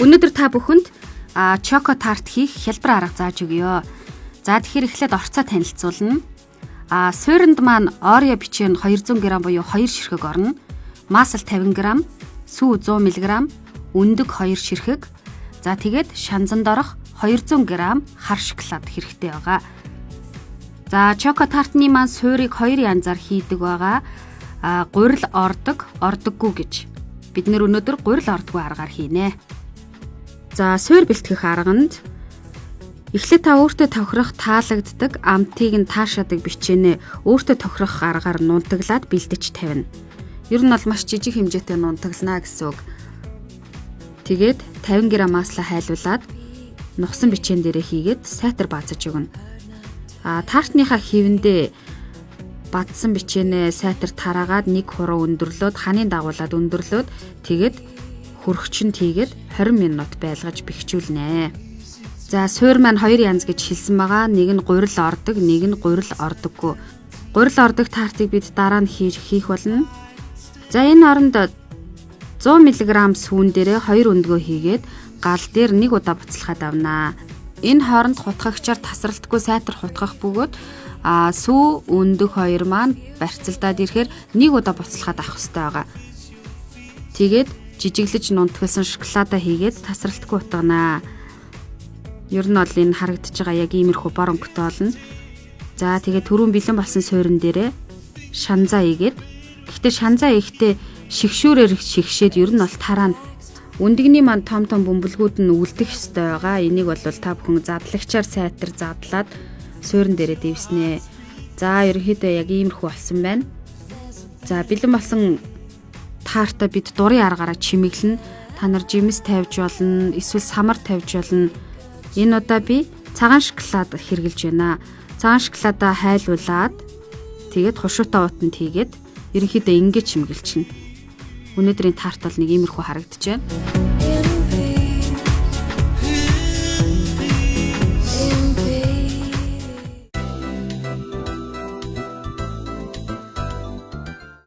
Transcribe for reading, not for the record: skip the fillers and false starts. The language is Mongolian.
Өнөөдөр та бүхэнд чоко тарт хийх хялбар арга зааж өгье. За тэгэхээр эхлээд орцоо танилцуулна. Суурьнд маань Орео бичэн 200 г буюу 2 ширхэг орно. Масл 50 г, сүү 100 мг, өндөг 2 ширхэг. За тэгээд шанзанд орох 200 г хар шоколад хэрэгтэй байгаа. За чоко тартны маань суурийг 2 янзаар хийдэг байгаа. Гурил ордог, ордоггүй гэж. Бид нэр өнөөдөр гурил ордоггүй аргаар хийнэ. За суурь бэлтгэх арганд эхлээд та өөртөө тохирох таалагддаг амтыг нь таашаадаг бичээнэ өөртөө тохирох аргаар нунтаглаад бэлдэж тавина. Ер нь бол маш жижиг хэмжээтэй нунтаглана гэсэн үг. Тэгээд 50 г масла хайлуулад нухсан бичээн дээрээ хийгээд сайтар баазаж өгнө. Тартныхаа хивэндээ бадсан бичээнэ сайтар тараагаад нэг хуруу өндөрлөөд ханын дагуулад өндөрлөөд тэгээд хөргөчөнд хийгээд 20 минут байлгаж бэхжүүлнэ. За суурь маань 2 янз гэж хэлсэн байгаа. Нэг нь гурил ордог, нэг нь гурил ордоггүй. Гурил ордог тартыг бид дараа нь хийх болно. За энэ оронд 100 мг сүүн дээрээ 2 өндгөө хийгээд гал дээр нэг удаа буцалгаад авнаа. Энэ хооронд хутгагчаар тасралтгүй сайтар хутгах бөгөөд сүү өндөг 2 маань барьцалдаад ирэхээр нэг удаа буцалгаад авах хэрэгтэй байгаа. Тэгээд жижиглэж нунтгалсан шоколадаа хийгээд тасралтгүй утганаа. Ер нь бол энэ харагдаж байгаа яг иймэрхүү бор өнгөтэй болно. За тэгээд түрүүн бэлэн болсон суурин дээрээ шанзаа ийгээд. Гэхдээ шанзаа ийхдээ шигшүүрээр шигшээд ер нь бол тараана. Өндөгний маань том бөмбөлгүүд нь үлдэх ёстой байгаа. Энийг бол та бүхэн задлагчаар сайтар задлаад суурин дээрээ дэвснэ. За ерөнхийдөө яг иймэрхүү болсон байна. За бэлэн болсон таарта бид дурын аргаараа чимэглэн. Та нар жимс тавьж болно, эсвэл самар тавьж болно. Энэ удаа би цагаан шоколад хэрглэж байна. Цагаан шоколадаа хайлуулад тэгээд хушуутай уутанд хийгээд ерөнхийдөө ингэж чимгэлчихнэ. Өнөөдрийн тарт бол нэг иймэрхүү харагдаж байна.